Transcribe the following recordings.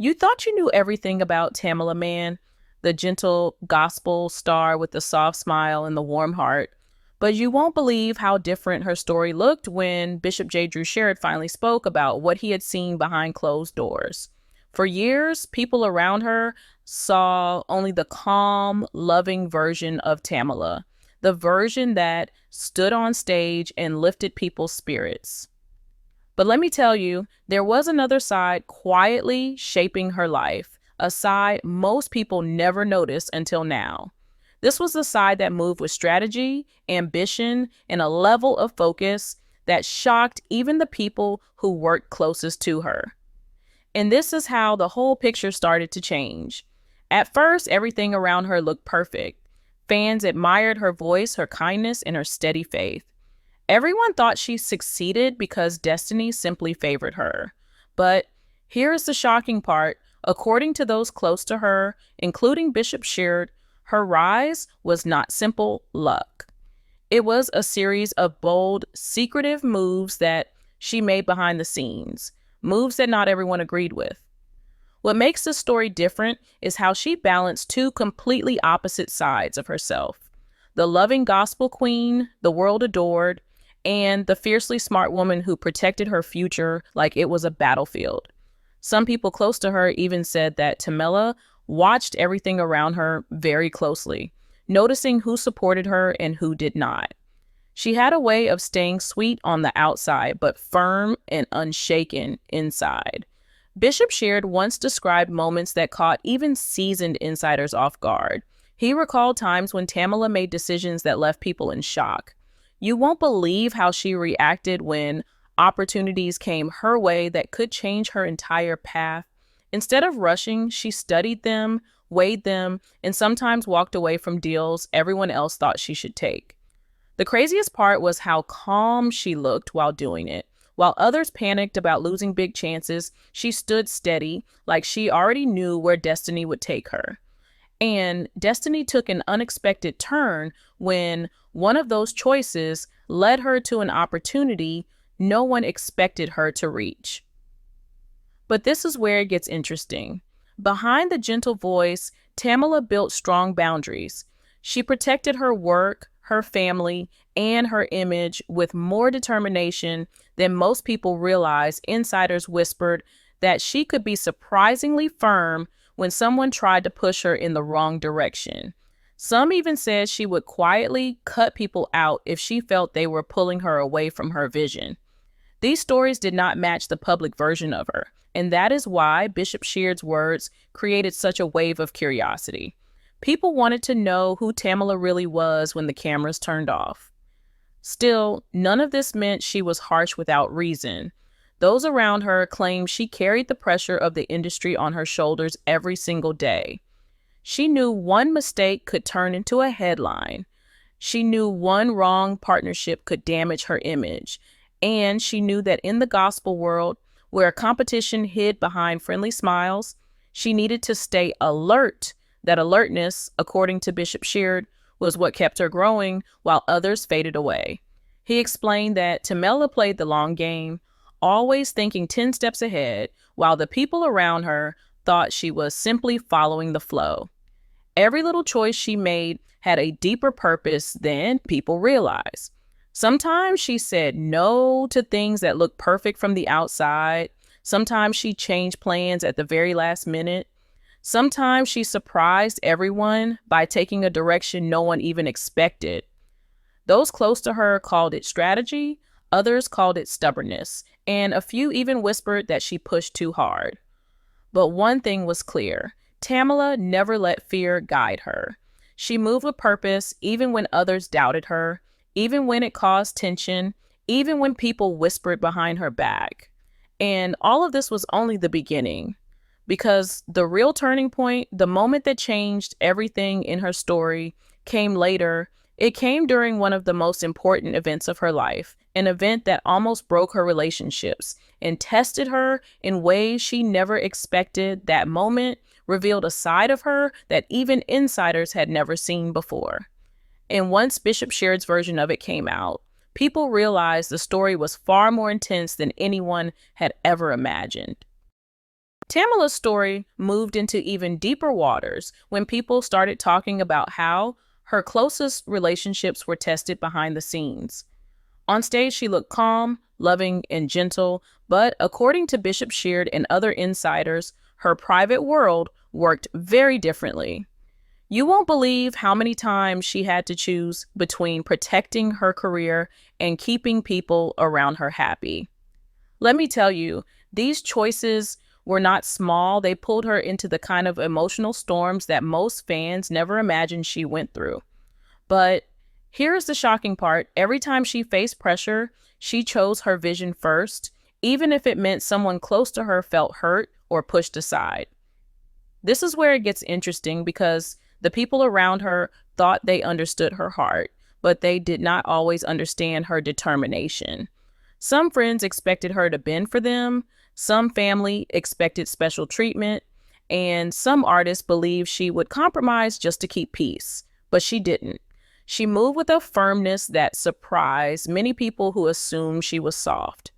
You thought you knew everything about Tamela Mann, the gentle gospel star with the soft smile and the warm heart, but you won't believe how different her story looked when Bishop J. Drew Sheard finally spoke about what he had seen behind closed doors. For years, people around her saw only the calm, loving version of Tamela, the version that stood on stage and lifted people's spirits. But let me tell you, there was another side quietly shaping her life, a side most people never noticed until now. This was the side that moved with strategy, ambition, and a level of focus that shocked even the people who worked closest to her. And this is how the whole picture started to change. At first, everything around her looked perfect. Fans admired her voice, her kindness, and her steady faith. Everyone thought she succeeded because destiny simply favored her. But here's the shocking part. According to those close to her, including Bishop Sheard, her rise was not simple luck. It was a series of bold, secretive moves that she made behind the scenes, moves that not everyone agreed with. What makes this story different is how she balanced two completely opposite sides of herself. The loving gospel queen the world adored, and the fiercely smart woman who protected her future like it was a battlefield. Some people close to her even said that Tamela watched everything around her very closely, noticing who supported her and who did not. She had a way of staying sweet on the outside, but firm and unshaken inside. Bishop Sheard once described moments that caught even seasoned insiders off guard. He recalled times when Tamela made decisions that left people in shock. You won't believe how she reacted when opportunities came her way that could change her entire path. Instead of rushing, she studied them, weighed them, and sometimes walked away from deals everyone else thought she should take. The craziest part was how calm she looked while doing it. While others panicked about losing big chances, she stood steady, like she already knew where destiny would take her. And destiny took an unexpected turn when one of those choices led her to an opportunity no one expected her to reach. But this is where it gets interesting. Behind the gentle voice, Tamela built strong boundaries. She protected her work, her family, and her image with more determination than most people realize. Insiders whispered that she could be surprisingly firm when someone tried to push her in the wrong direction. Some even said she would quietly cut people out if she felt they were pulling her away from her vision. These stories did not match the public version of her, and that is why Bishop Sheard's words created such a wave of curiosity. People wanted to know who Tamela really was when the cameras turned off. Still, none of this meant she was harsh without reason. Those around her claimed she carried the pressure of the industry on her shoulders every single day. She knew one mistake could turn into a headline. She knew one wrong partnership could damage her image. And she knew that in the gospel world, where competition hid behind friendly smiles, she needed to stay alert. That alertness, according to Bishop Sheard, was what kept her growing while others faded away. He explained that Tamela played the long game, always thinking 10 steps ahead, while the people around her thought she was simply following the flow. Every little choice she made had a deeper purpose than people realize. Sometimes she said no to things that looked perfect from the outside. Sometimes she changed plans at the very last minute. Sometimes she surprised everyone by taking a direction no one even expected. Those close to her called it strategy, others called it stubbornness, and a few even whispered that she pushed too hard. But one thing was clear. Tamela never let fear guide her. She moved with purpose even when others doubted her, even when it caused tension, even when people whispered behind her back. And all of this was only the beginning. Because the real turning point, the moment that changed everything in her story, came later. It came during one of the most important events of her life, an event that almost broke her relationships and tested her in ways she never expected. That moment revealed a side of her that even insiders had never seen before. And once Bishop Sheard's version of it came out, people realized the story was far more intense than anyone had ever imagined. Tamela's story moved into even deeper waters when people started talking about how her closest relationships were tested behind the scenes. On stage, she looked calm, loving, and gentle, but according to Bishop Sheard and other insiders, her private world worked very differently. You won't believe how many times she had to choose between protecting her career and keeping people around her happy. Let me tell you, these choices were not small. They pulled her into the kind of emotional storms that most fans never imagined she went through. But here's the shocking part. Every time she faced pressure, she chose her vision first, even if it meant someone close to her felt hurt or pushed aside. This is where it gets interesting because the people around her thought they understood her heart, but they did not always understand her determination. Some friends expected her to bend for them, some family expected special treatment, and some artists believed she would compromise just to keep peace, but she didn't. She moved with a firmness that surprised many people who assumed she was soft.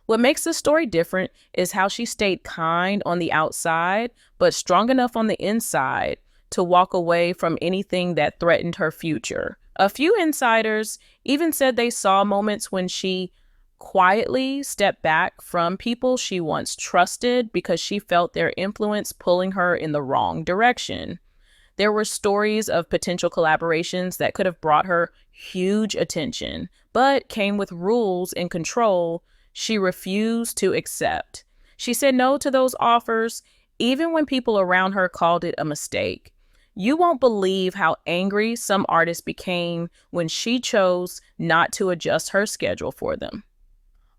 What makes this story different is how she stayed kind on the outside, but strong enough on the inside to walk away from anything that threatened her future. A few insiders even said they saw moments when she quietly stepped back from people she once trusted because she felt their influence pulling her in the wrong direction. There were stories of potential collaborations that could have brought her huge attention, but came with rules and control she refused to accept. She said no to those offers, even when people around her called it a mistake. You won't believe how angry some artists became when she chose not to adjust her schedule for them.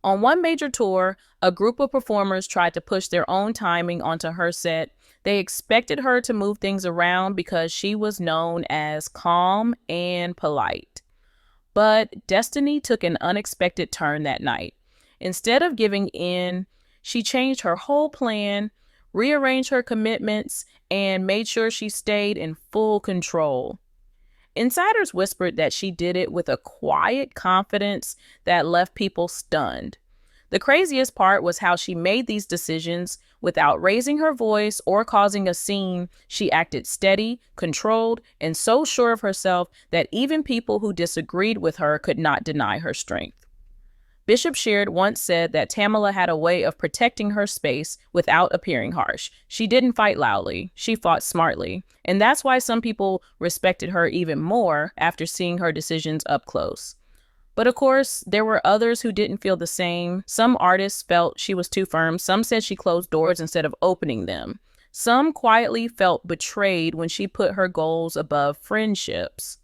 On one major tour, a group of performers tried to push their own timing onto her set. They expected her to move things around because she was known as calm and polite. But destiny took an unexpected turn that night. Instead of giving in, she changed her whole plan, rearranged her commitments, and made sure she stayed in full control. Insiders whispered that she did it with a quiet confidence that left people stunned. The craziest part was how she made these decisions without raising her voice or causing a scene. She acted steady, controlled, and so sure of herself that even people who disagreed with her could not deny her strength. Bishop Sheard once said that Tamela had a way of protecting her space without appearing harsh. She didn't fight loudly, she fought smartly. And that's why some people respected her even more after seeing her decisions up close. But of course, there were others who didn't feel the same. Some artists felt she was too firm. Some said she closed doors instead of opening them. Some quietly felt betrayed when she put her goals above friendships.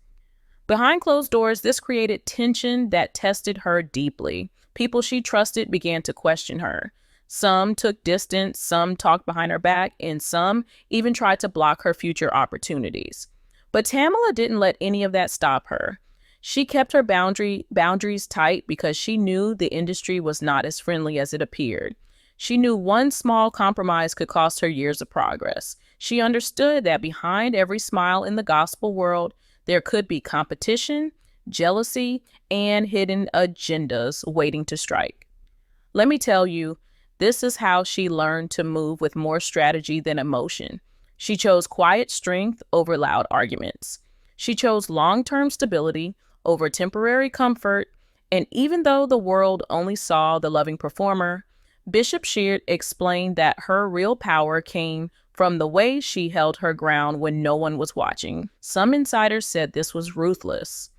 Behind closed doors, this created tension that tested her deeply. People she trusted began to question her. Some took distance, some talked behind her back, and some even tried to block her future opportunities. But Tamela didn't let any of that stop her. She kept her boundaries tight because she knew the industry was not as friendly as it appeared. She knew one small compromise could cost her years of progress. She understood that behind every smile in the gospel world, there could be competition, jealousy, and hidden agendas waiting to strike. Let me tell you, this is how she learned to move with more strategy than emotion. She chose quiet strength over loud arguments. She chose long-term stability over temporary comfort, and even though the world only saw the loving performer, Bishop Sheard explained that her real power came from the way she held her ground when no one was watching. Some insiders said this was ruthless.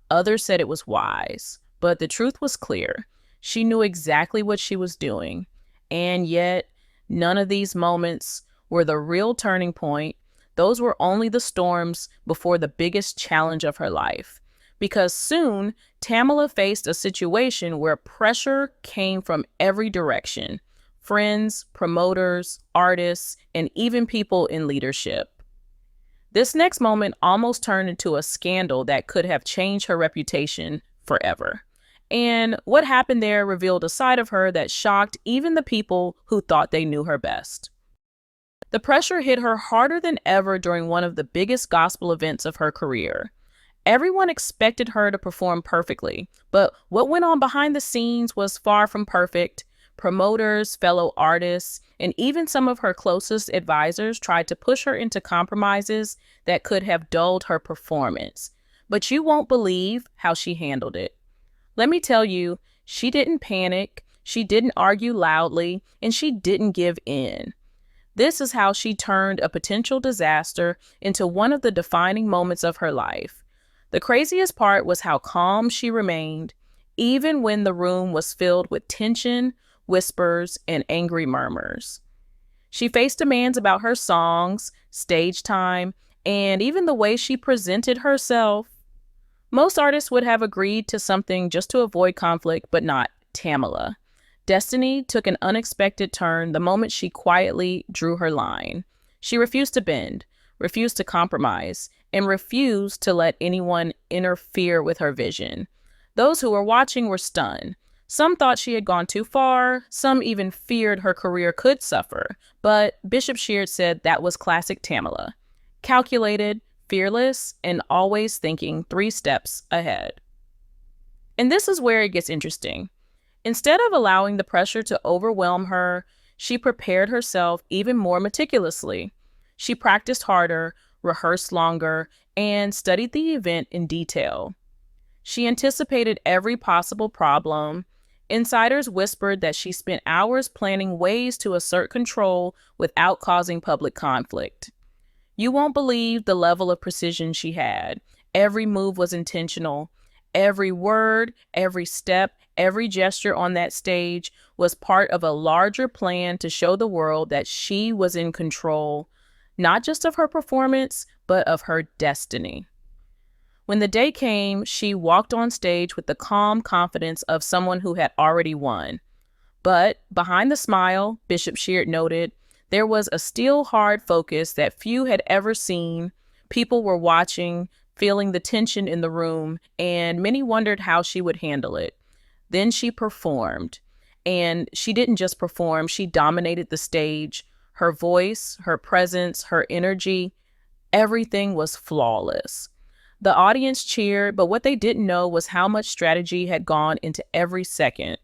Others said it was wise. But the truth was clear. She knew exactly what she was doing. And yet, none of these moments were the real turning point. Those were only the storms before the biggest challenge of her life. Because soon, Tamela faced a situation where pressure came from every direction. Friends, promoters, artists, and even people in leadership. This next moment almost turned into a scandal that could have changed her reputation forever. And what happened there revealed a side of her that shocked even the people who thought they knew her best. The pressure hit her harder than ever during one of the biggest gospel events of her career. Everyone expected her to perform perfectly, but what went on behind the scenes was far from perfect. Promoters, fellow artists, and even some of her closest advisors tried to push her into compromises that could have dulled her performance. But you won't believe how she handled it. Let me tell you, she didn't panic, she didn't argue loudly, and she didn't give in. This is how she turned a potential disaster into one of the defining moments of her life. The craziest part was how calm she remained, even when the room was filled with tension, whispers, and angry murmurs. She faced demands about her songs, stage time, and even the way she presented herself. Most artists would have agreed to something just to avoid conflict, but not Tamela. Destiny took an unexpected turn the moment she quietly drew her line. She refused to bend, refused to compromise, and refused to let anyone interfere with her vision. Those who were watching were stunned. Some thought she had gone too far, some even feared her career could suffer, but Bishop Sheard said that was classic Tamela. Calculated, fearless, and always thinking 3 steps ahead. And this is where it gets interesting. Instead of allowing the pressure to overwhelm her, she prepared herself even more meticulously. She practiced harder, rehearsed longer, and studied the event in detail. She anticipated every possible problem. Insiders whispered that she spent hours planning ways to assert control without causing public conflict. You won't believe the level of precision she had. Every move was intentional. Every word, every step, every gesture on that stage was part of a larger plan to show the world that she was in control, not just of her performance, but of her destiny. When the day came, she walked on stage with the calm confidence of someone who had already won. But behind the smile, Bishop Sheard noted, there was a still hard focus that few had ever seen. People were watching, feeling the tension in the room, and many wondered how she would handle it. Then she performed. And she didn't just perform, she dominated the stage. Her voice, her presence, her energy, everything was flawless. The audience cheered, but what they didn't know was how much strategy had gone into every second.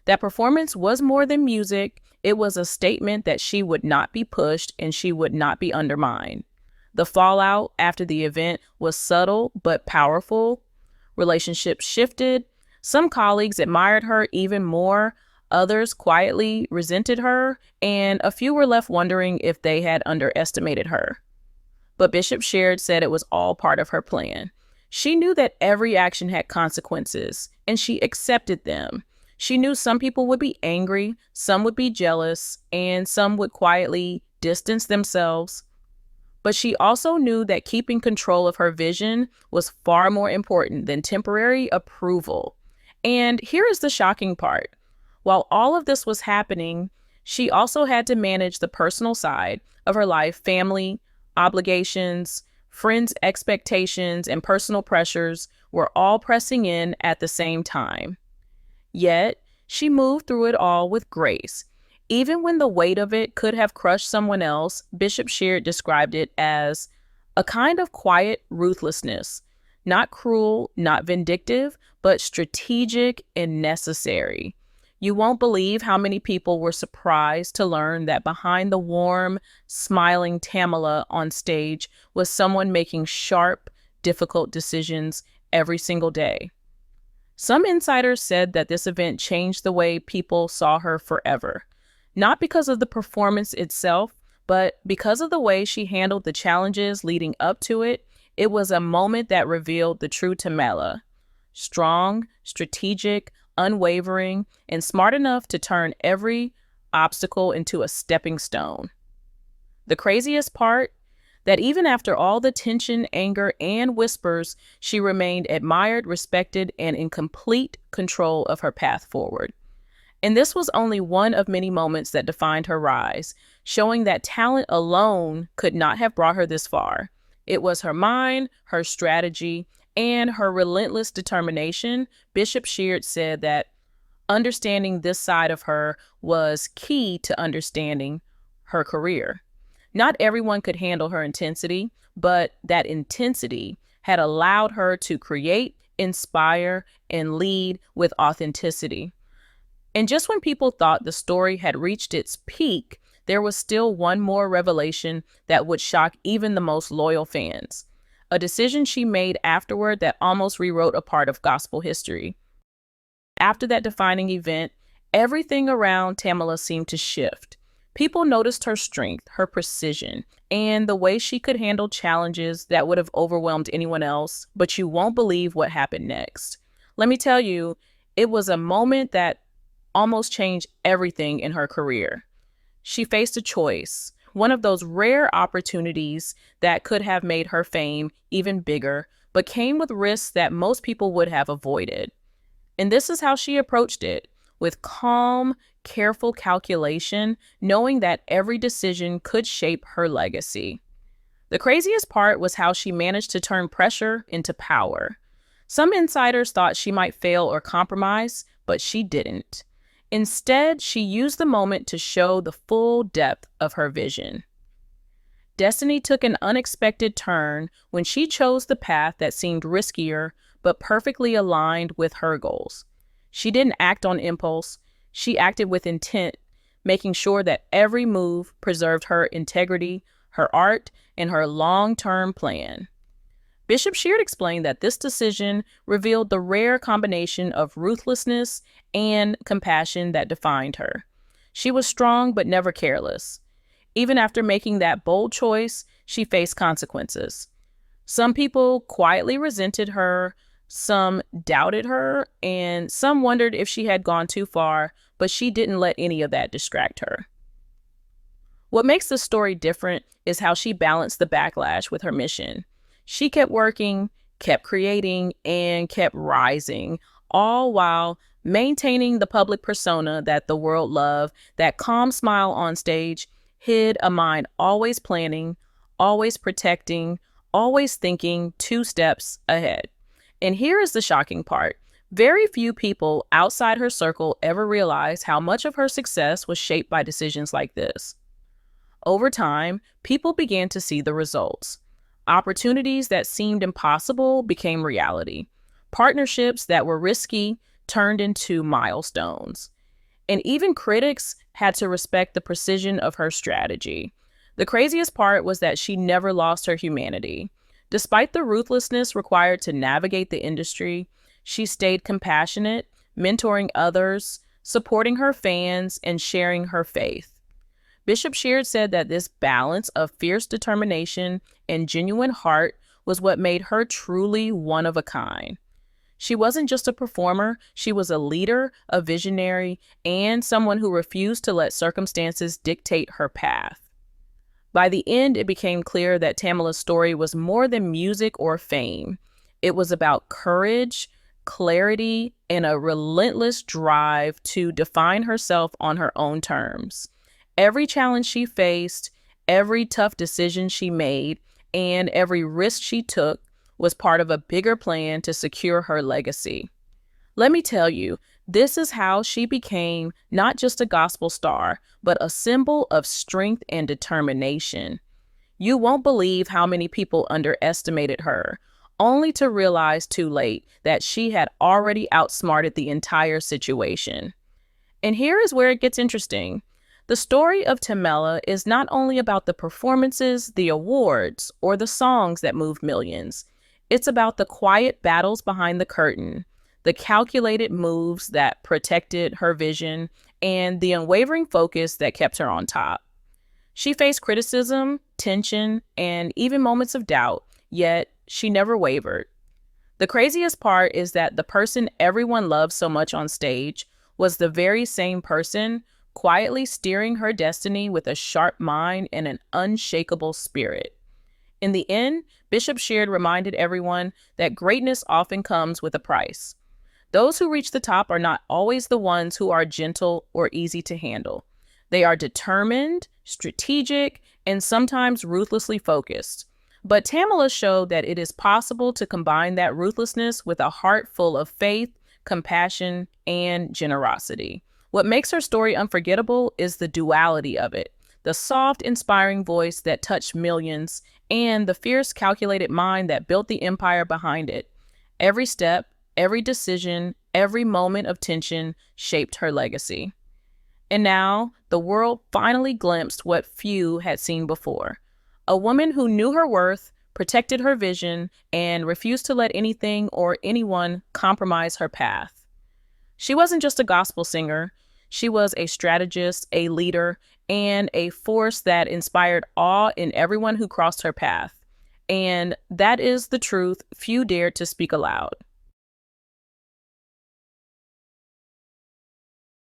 That performance was more than music. It was a statement that she would not be pushed and she would not be undermined. The fallout after the event was subtle but powerful. Relationships shifted. Some colleagues admired her even more. Others quietly resented her, and a few were left wondering if they had underestimated her. But Bishop Sheard said it was all part of her plan. She knew that every action had consequences, and she accepted them. She knew some people would be angry, some would be jealous, and some would quietly distance themselves. But she also knew that keeping control of her vision was far more important than temporary approval. And here is the shocking part. While all of this was happening, she also had to manage the personal side of her life, family, obligations, friends' expectations, and personal pressures were all pressing in at the same time. Yet, she moved through it all with grace. Even when the weight of it could have crushed someone else, Bishop Sheard described it as a kind of quiet ruthlessness, not cruel, not vindictive, but strategic and necessary. You won't believe how many people were surprised to learn that behind the warm, smiling Tamela on stage was someone making sharp, difficult decisions every single day. Some insiders said that this event changed the way people saw her forever, not because of the performance itself, but because of the way she handled the challenges leading up to it. It was a moment that revealed the true Tamela: strong, strategic, unwavering, and smart enough to turn every obstacle into a stepping stone. The craziest part, that even after all the tension, anger, and whispers, she remained admired, respected, and in complete control of her path forward. And this was only one of many moments that defined her rise, showing that talent alone could not have brought her this far. It was her mind, her strategy, and her relentless determination. Bishop Sheard said that understanding this side of her was key to understanding her career. Not everyone could handle her intensity, but that intensity had allowed her to create, inspire, and lead with authenticity. And just when people thought the story had reached its peak, there was still one more revelation that would shock even the most loyal fans. A decision she made afterward that almost rewrote a part of gospel history. After that defining event, everything around Tamela seemed to shift. People noticed her strength, her precision, and the way she could handle challenges that would have overwhelmed anyone else, but you won't believe what happened next. Let me tell you, it was a moment that almost changed everything in her career. She faced a choice, one of those rare opportunities that could have made her fame even bigger, but came with risks that most people would have avoided. And this is how she approached it, with calm, careful calculation, knowing that every decision could shape her legacy. The craziest part was how she managed to turn pressure into power. Some insiders thought she might fail or compromise, but she didn't. Instead, she used the moment to show the full depth of her vision. Destiny took an unexpected turn when she chose the path that seemed riskier but perfectly aligned with her goals. She didn't act on impulse. She acted with intent, making sure that every move preserved her integrity, her art, and her long-term plan. Bishop Sheard explained that this decision revealed the rare combination of ruthlessness and compassion that defined her. She was strong but never careless. Even after making that bold choice, she faced consequences. Some people quietly resented her, some doubted her, and some wondered if she had gone too far, but she didn't let any of that distract her. What makes this story different is how she balanced the backlash with her mission. She kept working, kept creating, and kept rising, all while maintaining the public persona that the world loved. That calm smile on stage hid a mind always planning, always protecting, always thinking 2 steps ahead. And here is the shocking part. Very few people outside her circle ever realized how much of her success was shaped by decisions like this. Over time, people began to see the results. Opportunities that seemed impossible became reality. Partnerships that were risky turned into milestones. And even critics had to respect the precision of her strategy. The craziest part was that she never lost her humanity. Despite the ruthlessness required to navigate the industry, she stayed compassionate, mentoring others, supporting her fans, and sharing her faith. Bishop Sheard said that this balance of fierce determination and genuine heart was what made her truly one of a kind. She wasn't just a performer, she was a leader, a visionary, and someone who refused to let circumstances dictate her path. By the end, it became clear that Tamela's story was more than music or fame. It was about courage, clarity, and a relentless drive to define herself on her own terms. Every challenge she faced, every tough decision she made, and every risk she took was part of a bigger plan to secure her legacy. Let me tell you, this is how she became not just a gospel star, but a symbol of strength and determination. You won't believe how many people underestimated her, only to realize too late that she had already outsmarted the entire situation. And here is where it gets interesting. The story of Tamela is not only about the performances, the awards, or the songs that moved millions. It's about the quiet battles behind the curtain, the calculated moves that protected her vision, and the unwavering focus that kept her on top. She faced criticism, tension, and even moments of doubt, yet she never wavered. The craziest part is that the person everyone loved so much on stage was the very same person quietly steering her destiny with a sharp mind and an unshakable spirit. In the end, Bishop Sheard reminded everyone that greatness often comes with a price. Those who reach the top are not always the ones who are gentle or easy to handle. They are determined, strategic, and sometimes ruthlessly focused. But Tamela showed that it is possible to combine that ruthlessness with a heart full of faith, compassion, and generosity. What makes her story unforgettable is the duality of it, the soft, inspiring voice that touched millions, and the fierce, calculated mind that built the empire behind it. Every step, every decision, Every moment of tension shaped her legacy. And now, the world finally glimpsed what few had seen before. A woman who knew her worth, protected her vision, and refused to let anything or anyone compromise her path. She wasn't just a gospel singer. She was a strategist, a leader, and a force that inspired awe in everyone who crossed her path. And that is the truth few dared to speak aloud.